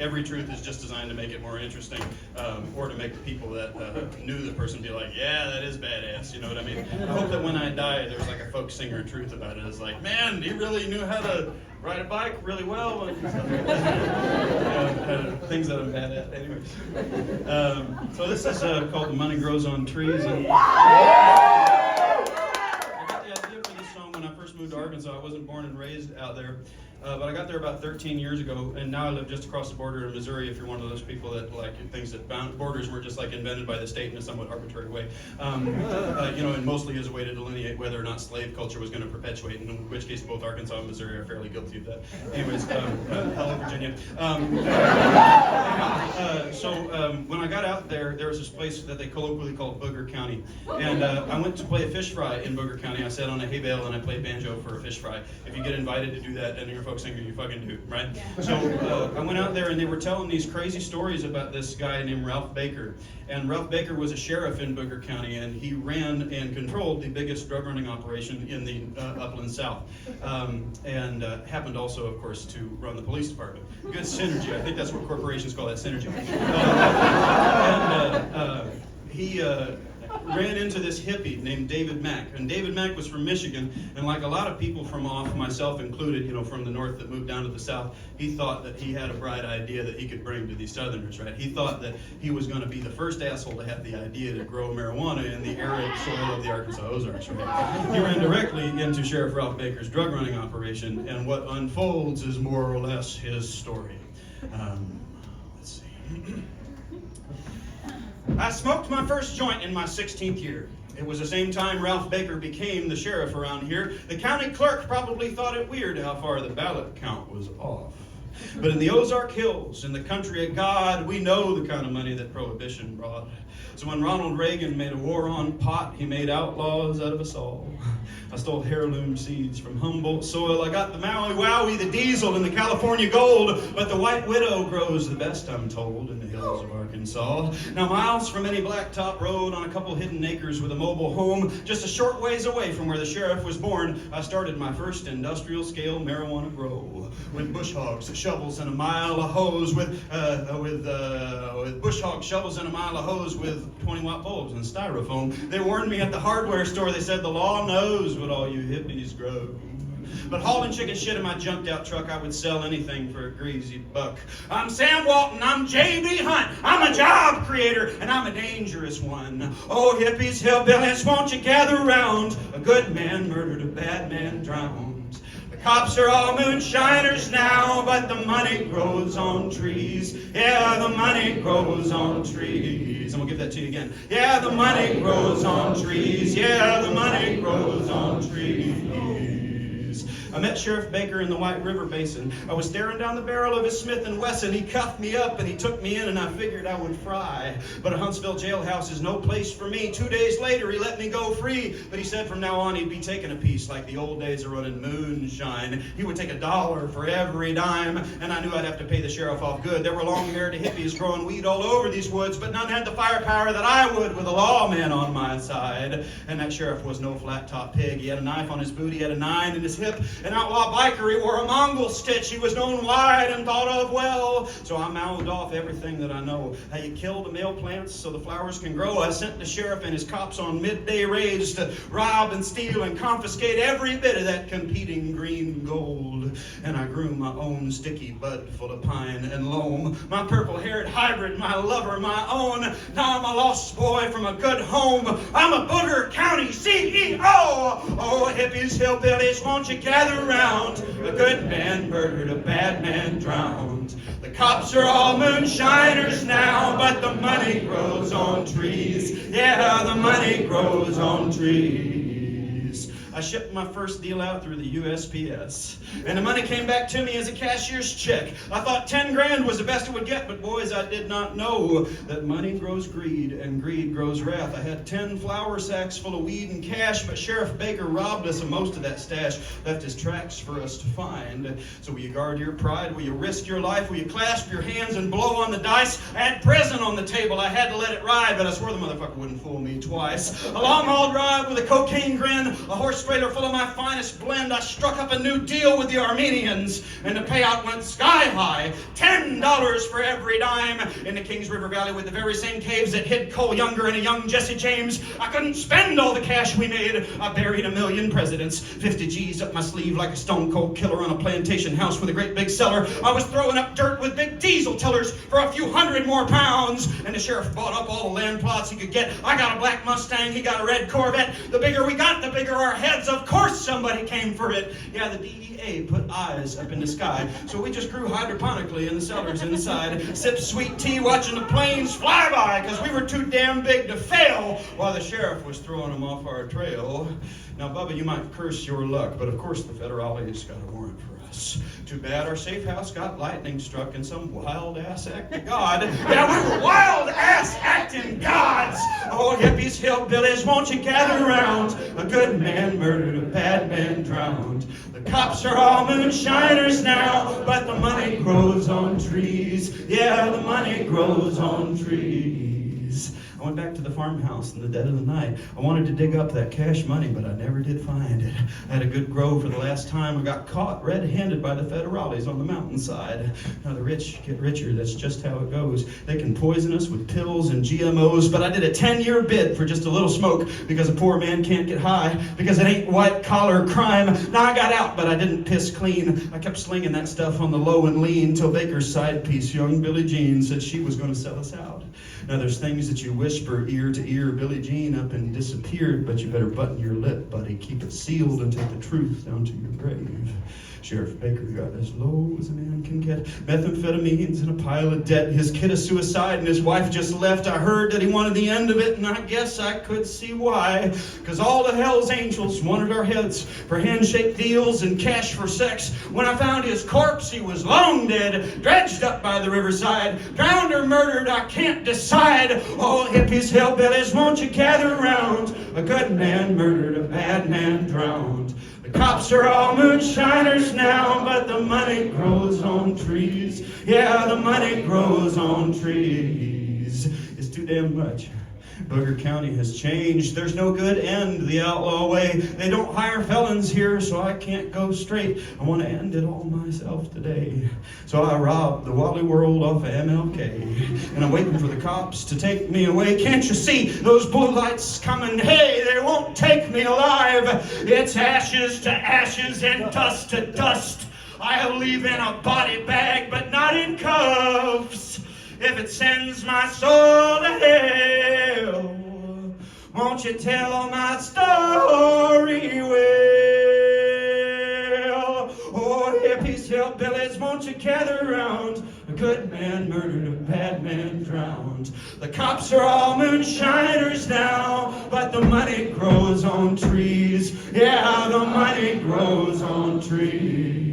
Every truth is just designed to make it more interesting, or to make the people that knew the person be like, yeah, that is badass, you know what I mean? I hope that when I die, there's like a folk singer truth about it. It's like, man, he really knew how to ride a bike really well, and stuff like that. Things that I'm bad at, anyways. So this is called The Money Grows on Trees. And I got the idea for this song when I first moved to Arkansas. I wasn't born and raised out there. But I got there about 13 years ago, and now I live just across the border in Missouri, if you're one of those people that like thinks that borders were just like invented by the state in a somewhat arbitrary way. And mostly as a way to delineate whether or not slave culture was going to perpetuate, in which case both Arkansas and Missouri are fairly guilty of that. Anyways, hello Virginia. When I got out there, there was this place that they colloquially called Booger County, and I went to play a fish fry in Booger County. I sat on a hay bale and I played banjo for a fish fry. If you get invited to do that and you're a folk singer, you fucking do, right? Yeah. So I went out there and they were telling these crazy stories about this guy named Ralph Baker. And Ralph Baker was a sheriff in Booger County, and he ran and controlled the biggest drug running operation in the upland South. And happened also, of course, to run the police department. Good synergy. I think that's what corporations call that, synergy. He ran into this hippie named David Mack. And David Mack was from Michigan, and like a lot of people from off, myself included, from the north that moved down to the south, he thought that he had a bright idea that he could bring to these southerners, right? He thought that he was going to be the first asshole to have the idea to grow marijuana in the arid soil of the Arkansas Ozarks, right? He ran directly into Sheriff Ralph Baker's drug running operation, and what unfolds is more or less his story. Let's see. I smoked my first joint in my 16th year. It was the same time Ralph Baker became the sheriff around here. The county clerk probably thought it weird how far the ballot count was off. But in the Ozark Hills, in the country of God, we know the kind of money that Prohibition brought. So when Ronald Reagan made a war on pot, he made outlaws out of us all. I stole heirloom seeds from Humboldt soil. I got the Maui Wowie, the diesel, and the California gold. But the White Widow grows the best, I'm told, in the hills of Arkansas. Now miles from any blacktop road, on a couple hidden acres with a mobile home, just a short ways away from where the sheriff was born, I started my first industrial-scale marijuana grow. With bush hogs, shovels, and a mile of hose, with bush hog shovels and a mile of hose with 20-watt bulbs and styrofoam. They warned me at the hardware store. They said the law knows what all you hippies grow. But hauling chicken shit in my junked out truck, I would sell anything for a greasy buck. I'm Sam Walton, I'm J.B. Hunt, I'm a job creator, and I'm a dangerous one. Oh, hippies, hillbillies, won't you gather round? A good man murdered, a bad man drowned. The cops are all moonshiners now, but the money grows on trees. Yeah, the money grows on trees. And we'll give that to you again. Yeah, the money grows on trees. Yeah, the money grows on trees. I met Sheriff Baker in the White River Basin. I was staring down the barrel of his Smith & Wesson. He cuffed me up and he took me in, and I figured I would fry. But a Huntsville jailhouse is no place for me. 2 days later, he let me go free. But he said from now on he'd be taking a piece like the old days of running moonshine. He would take $1 for every dime, and I knew I'd have to pay the sheriff off good. There were long-haired hippies growing weed all over these woods, but none had the firepower that I would with a lawman on my side. And that sheriff was no flat-top pig. He had a knife on his boot, he had a 9 in his hip. An outlaw biker, he wore a Mongol stitch. He was known wide and thought of well. So I mouthed off everything that I know. How you kill the male plants so the flowers can grow. I sent the sheriff and his cops on midday raids to rob and steal and confiscate every bit of that competing green gold. And I grew my own sticky bud full of pine and loam. My purple-haired hybrid, my lover, my own. Now I'm a lost boy from a good home. I'm a Booger County CEO. Oh, hippies, hillbillies, won't you gather around? A good man murdered, a bad man drowned. The cops are all moonshiners now, but the money grows on trees. Yeah, the money grows on trees. I shipped my first deal out through the USPS, and the money came back to me as a cashier's check. I thought 10 grand was the best it would get, but boys, I did not know that money grows greed and greed grows wrath. I had 10 flour sacks full of weed and cash, but Sheriff Baker robbed us of most of that stash, left his tracks for us to find. So will you guard your pride? Will you risk your life? Will you clasp your hands and blow on the dice? I had prison on the table. I had to let it ride, but I swore the motherfucker wouldn't fool me twice. A long haul drive with a cocaine grin, a horse first trailer full of my finest blend, I struck up a new deal with the Armenians, and the payout went sky high, $10 for every dime. In the Kings River Valley with the very same caves that hid Cole Younger and a young Jesse James, I couldn't spend all the cash we made. I buried 1 million presidents, 50 G's up my sleeve like a stone cold killer on a plantation house with a great big cellar. I was throwing up dirt with big diesel tillers for a few hundred more pounds, and the sheriff bought up all the land plots he could get. I got a black Mustang, he got a red Corvette. The bigger we got, the bigger our heads. Of course somebody came for it. Yeah, the DEA put eyes up in the sky, so we just grew hydroponically in the cellars inside, sipped sweet tea watching the planes fly by, because we were too damn big to fail, while the sheriff was throwing them off our trail. Now, Bubba, you might curse your luck, but of course the federales got a warrant for us. Too bad our safe house got lightning struck in some wild-ass act of God. Yeah, we were wild-ass acting gods. Oh, hippies, hillbillies, won't you gather round? A good man murdered, a bad man drowned. The cops are all moonshiners now, but the money grows on trees. Yeah, the money grows on trees. I went back to the farmhouse in the dead of the night. I wanted to dig up that cash money, but I never did find it. I had a good grow for the last time. I got caught red-handed by the federales on the mountainside. Now the rich get richer. That's just how it goes. They can poison us with pills and GMOs, but I did a 10-year bid for just a little smoke because a poor man can't get high, because it ain't white-collar crime. Now I got out, but I didn't piss clean. I kept slinging that stuff on the low and lean till Baker's side piece, young Billie Jean, said she was going to sell us out. Now there's things that you whisper ear to ear. Billie Jean up and disappeared, but you better button your lip, buddy. Keep it sealed and take the truth down to your grave. Sheriff Baker got as low as a man can get. Methamphetamines and a pile of debt. His kid a suicide and his wife just left. I heard that he wanted the end of it, and I guess I could see why. Because all the hell's angels wanted our heads for handshake deals and cash for sex. When I found his corpse, he was long dead, dredged up by the riverside. Drowned or murdered, I can't decide. Oh, hippies, hillbillies, won't you gather round? A good man murdered, a bad man drowned. The cops are all moonshiners now, but the money grows on trees. Yeah, the money grows on trees. It's too damn much. Booger County has changed. There's no good end the outlaw way. They don't hire felons here, so I can't go straight. I want to end it all myself today. So I robbed the Wally World off of MLK, and I'm waiting for the cops to take me away. Can't you see those blue lights coming? Hey, they won't take me alive. It's ashes to ashes and dust to dust. I'll leave in a body bag, but not in cuffs. If it sends my soul to hell, won't you tell my story well? Oh, hippies, hillbillies, won't you gather round? A good man murdered, a bad man drowned. The cops are all moonshiners now, but the money grows on trees. Yeah, the money grows on trees.